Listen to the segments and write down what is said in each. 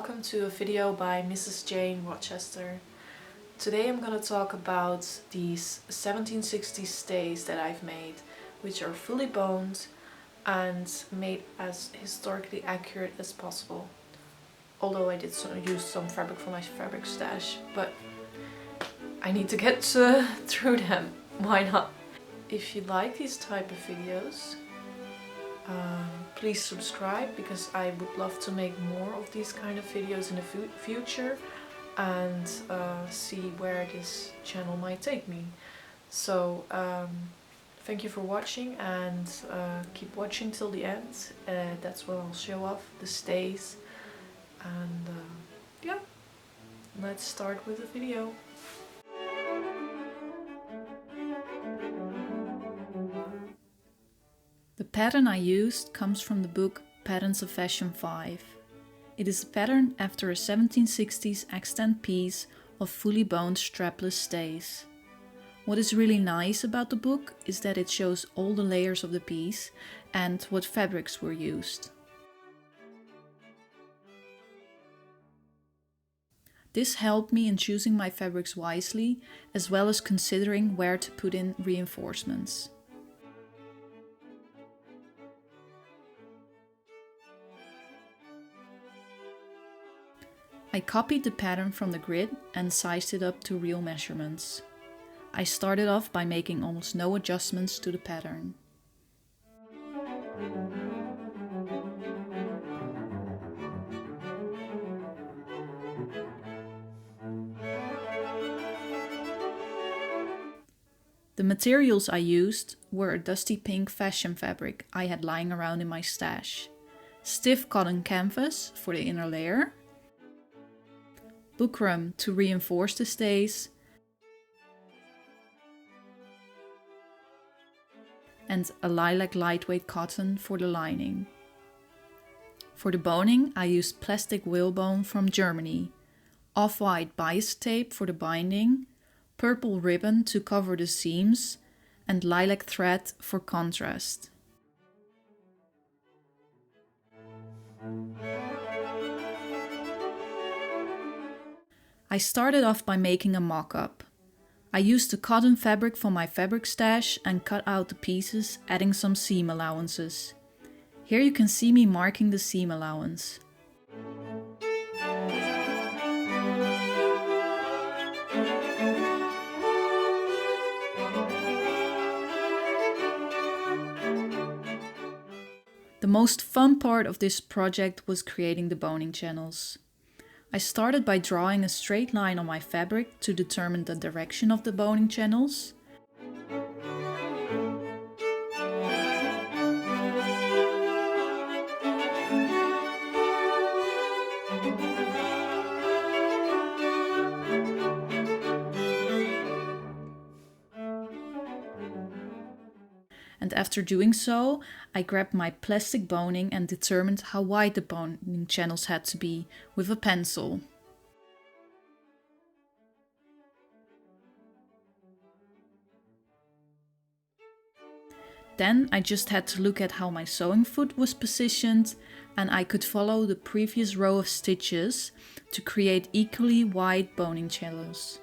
welcome to a video by Mrs. Jane Rochester. Today I'm going to talk about these 1760s stays that I've made, which are fully boned and made as historically accurate as possible. Although I did use some fabric from my fabric stash, but I need to get through them. Why not? If you like these type of videos, please subscribe, because I would love to make more of these kind of videos in the future and see where this channel might take me. So thank you for watching, and keep watching till the end. That's when I'll show off the stays, and yeah, let's start with the video. The pattern I used comes from the book Patterns of Fashion 5. It is a pattern after a 1760s extant piece of fully boned strapless stays. What is really nice about the book is that it shows all the layers of the piece and what fabrics were used. This helped me in choosing my fabrics wisely, as well as considering where to put in reinforcements. I copied the pattern from the grid and sized it up to real measurements. I started off by making almost no adjustments to the pattern. The materials I used were a dusty pink fashion fabric I had lying around in my stash, stiff cotton canvas for the inner layer, buckram to reinforce the stays, and a lilac lightweight cotton for the lining. For the boning, I used plastic whalebone from Germany, off-white bias tape for the binding, purple ribbon to cover the seams, and lilac thread for contrast. I started off by making a mock-up. I used the cotton fabric from my fabric stash and cut out the pieces, adding some seam allowances. Here you can see me marking the seam allowance. The most fun part of this project was creating the boning channels. I started by drawing a straight line on my fabric to determine the direction of the boning channels. And after doing so, I grabbed my plastic boning and determined how wide the boning channels had to be with a pencil. Then I just had to look at how my sewing foot was positioned, and I could follow the previous row of stitches to create equally wide boning channels.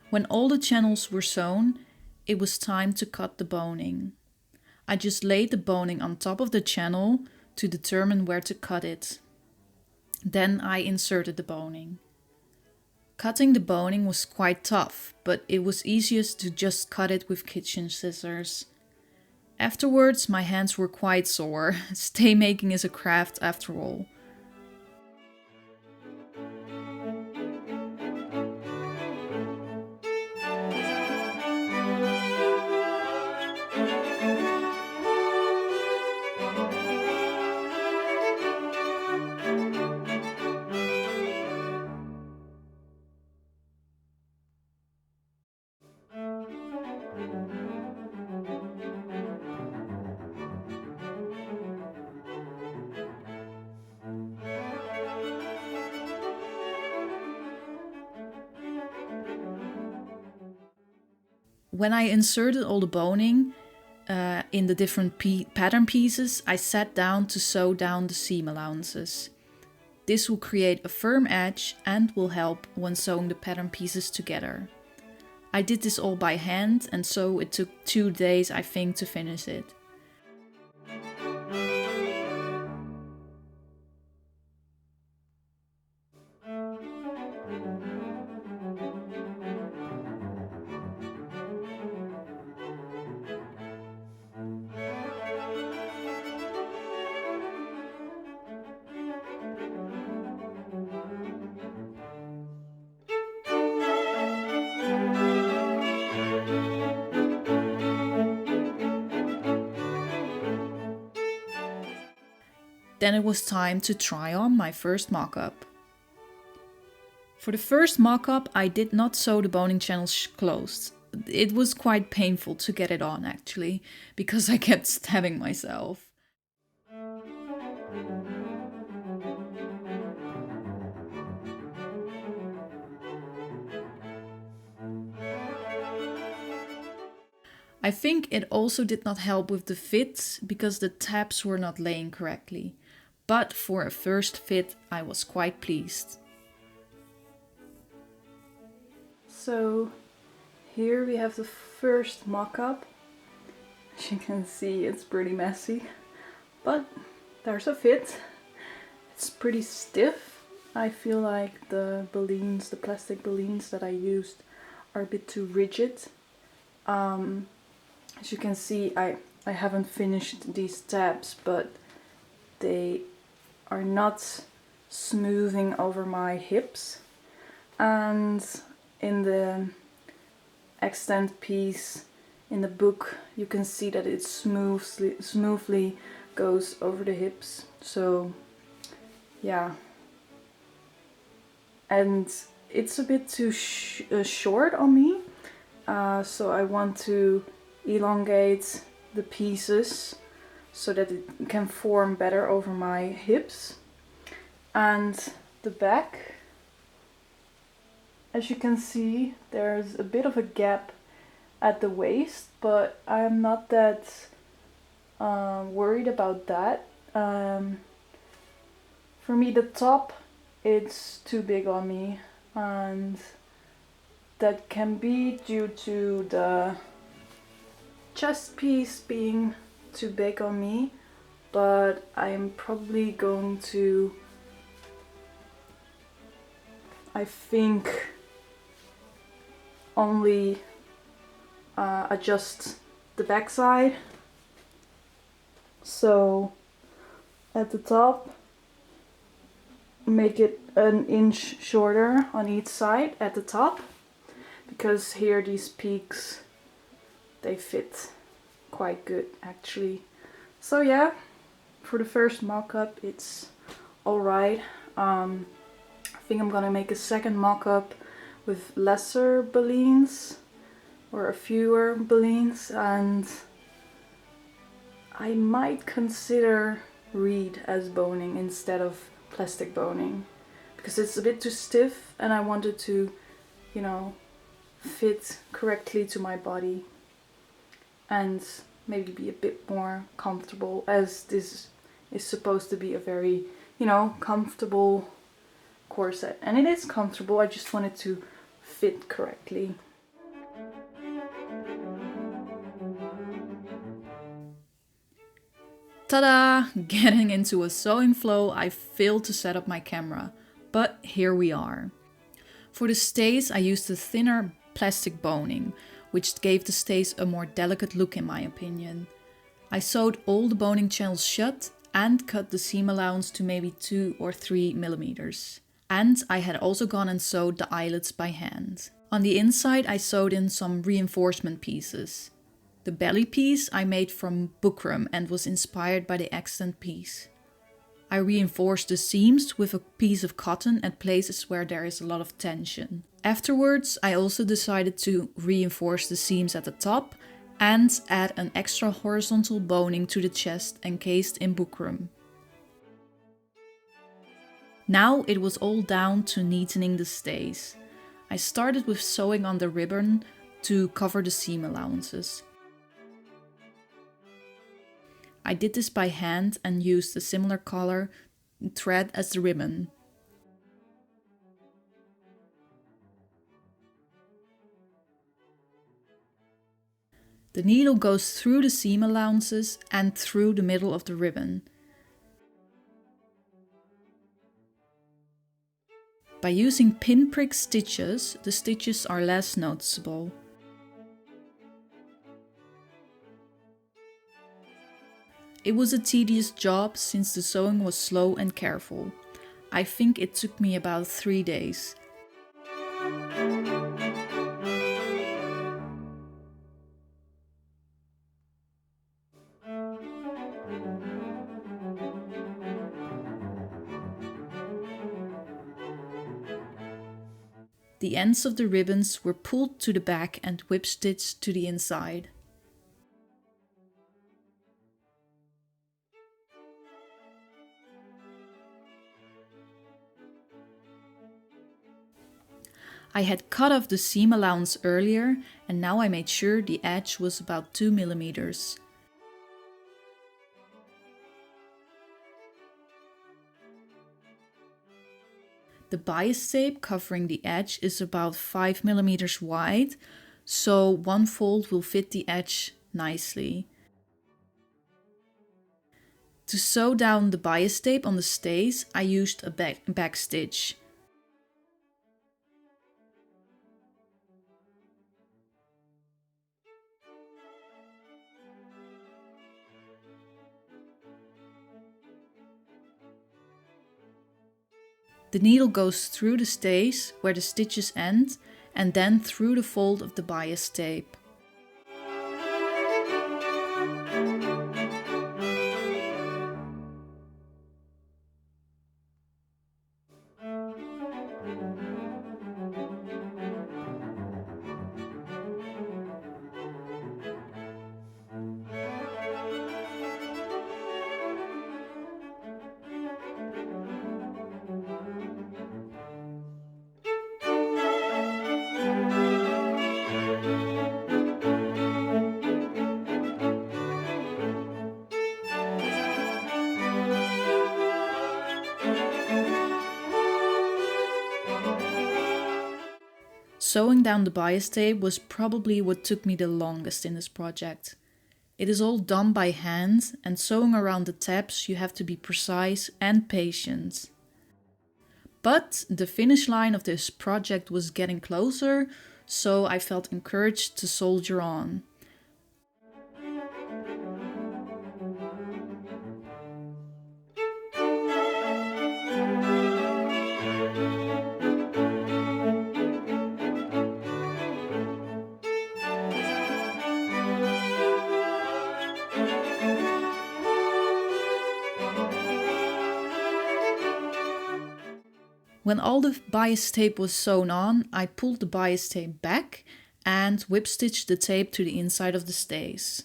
When all the channels were sewn, it was time to cut the boning. I just laid the boning on top of the channel to determine where to cut it. Then I inserted the boning. Cutting the boning was quite tough, but it was easiest to just cut it with kitchen scissors. Afterwards, my hands were quite sore. Stay making is a craft after all. When I inserted all the boning in the different pattern pieces, I sat down to sew down the seam allowances. This will create a firm edge and will help when sewing the pattern pieces together. I did this all by hand, and so it took 2 days, I think, to finish it. Then it was time to try on my first mock-up. For the first mock-up, I did not sew the boning channels closed. It was quite painful to get it on actually, because I kept stabbing myself. I think it also did not help with the fit because the tabs were not laying correctly. But for a first fit, I was quite pleased. So here we have the first mock-up. As you can see, it's pretty messy, but there's a fit. It's pretty stiff. I feel like the balloons, the plastic balloons that I used, are a bit too rigid. As you can see, I haven't finished these tabs, but they are not smoothing over my hips. And in the extant piece in the book, you can see that it smoothly goes over the hips. So yeah, and it's a bit too short on me, so I want to elongate the pieces so that it can form better over my hips. And the back, as you can see, there's a bit of a gap at the waist, but I'm not that worried about that. For me, the top, it's too big on me, and that can be due to the chest piece being too big on me, but I'm probably going to, I think, only adjust the back side. So at the top, make it an inch shorter on each side at the top, because here these peaks, they fit quite good actually. So yeah, for the first mock-up it's alright. I think I'm gonna make a second mock-up with lesser balloons or a fewer balloons, and I might consider reed as boning instead of plastic boning, because it's a bit too stiff and I want it to, you know, fit correctly to my body and maybe be a bit more comfortable, as this is supposed to be a very, you know, comfortable corset. And it is comfortable, I just want it to fit correctly. Ta-da! Getting into a sewing flow, I failed to set up my camera, but here we are. For the stays, I used a thinner plastic boning, which gave the stays a more delicate look in my opinion. I sewed all the boning channels shut and cut the seam allowance to maybe 2 or 3 millimeters. And I had also gone and sewed the eyelets by hand. On the inside, I sewed in some reinforcement pieces. The belly piece I made from buckram and was inspired by the extant piece. I reinforce the seams with a piece of cotton at places where there is a lot of tension. Afterwards, I also decided to reinforce the seams at the top and add an extra horizontal boning to the chest encased in buckram. Now it was all down to neatening the stays. I started with sewing on the ribbon to cover the seam allowances. I did this by hand and used a similar color thread as the ribbon. The needle goes through the seam allowances and through the middle of the ribbon. By using pinprick stitches, the stitches are less noticeable. It was a tedious job since the sewing was slow and careful. I think it took me about 3 days. The ends of the ribbons were pulled to the back and whip stitched to the inside. I had cut off the seam allowance earlier and now I made sure the edge was about 2 millimeters. The bias tape covering the edge is about 5 millimeters wide, so one fold will fit the edge nicely. To sew down the bias tape on the stays, I used a back stitch. The needle goes through the stays where the stitches end and then through the fold of the bias tape. Sewing down the bias tape was probably what took me the longest in this project. It is all done by hand, and sewing around the tabs you have to be precise and patient. But the finish line of this project was getting closer, so I felt encouraged to soldier on. When all the bias tape was sewn on, I pulled the bias tape back and whip stitched the tape to the inside of the stays.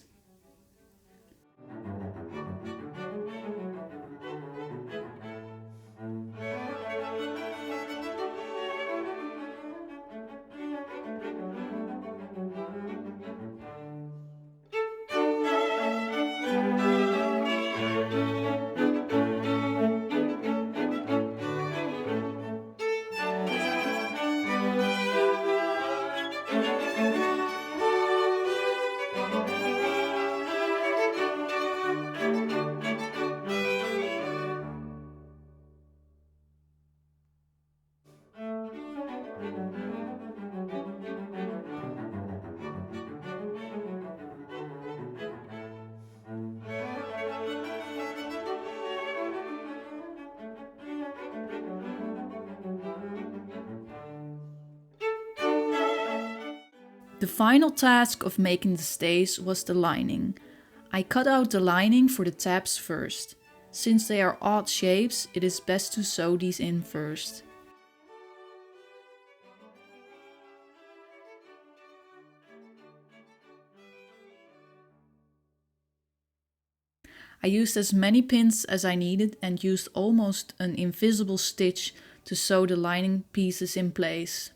The final task of making the stays was the lining. I cut out the lining for the tabs first. Since they are odd shapes, it is best to sew these in first. I used as many pins as I needed and used almost an invisible stitch to sew the lining pieces in place.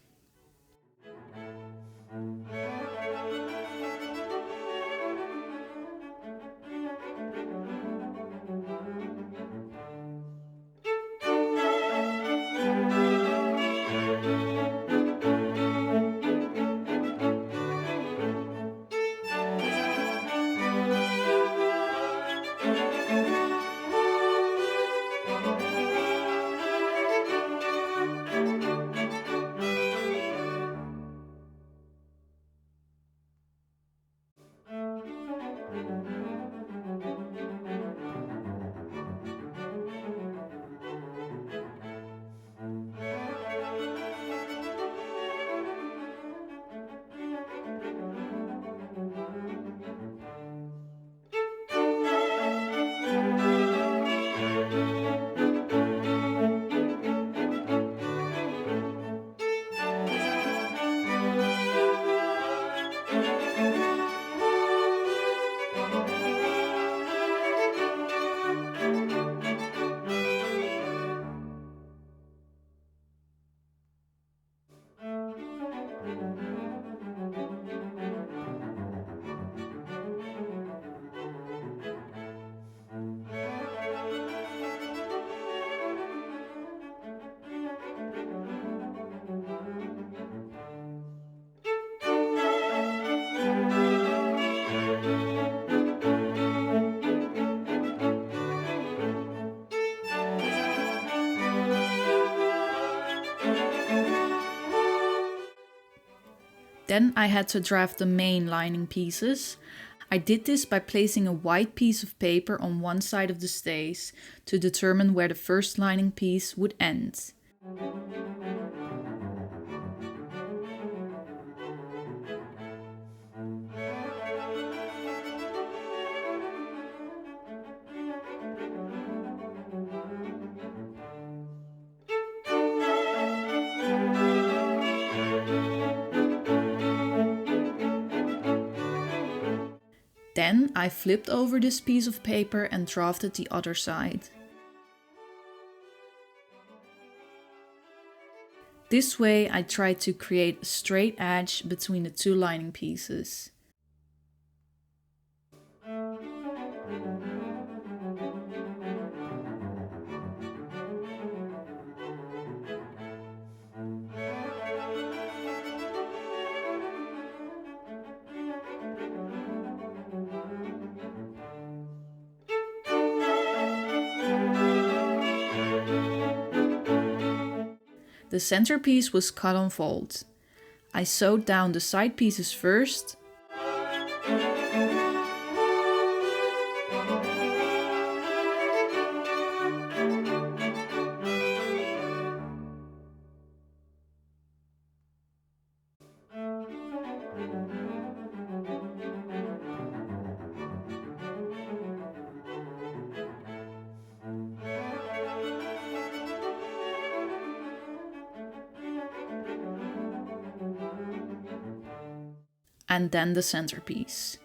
Then I had to draft the main lining pieces. I did this by placing a white piece of paper on one side of the stays to determine where the first lining piece would end. Then I flipped over this piece of paper and drafted the other side. This way I tried to create a straight edge between the two lining pieces. The centerpiece was cut on fold. I sewed down the side pieces first, and then the centerpiece.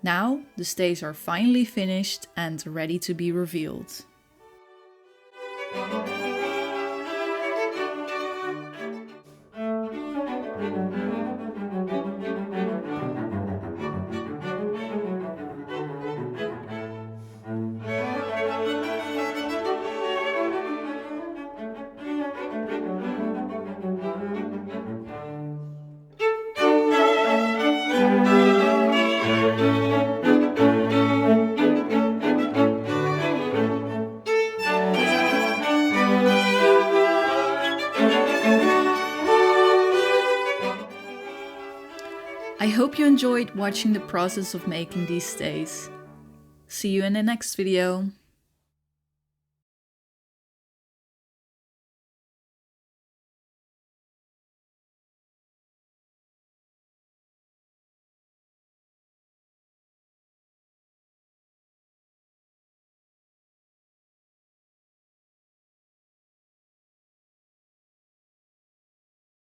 Now the stays are finally finished and ready to be revealed. I hope you enjoyed watching the process of making these stays. See you in the next video.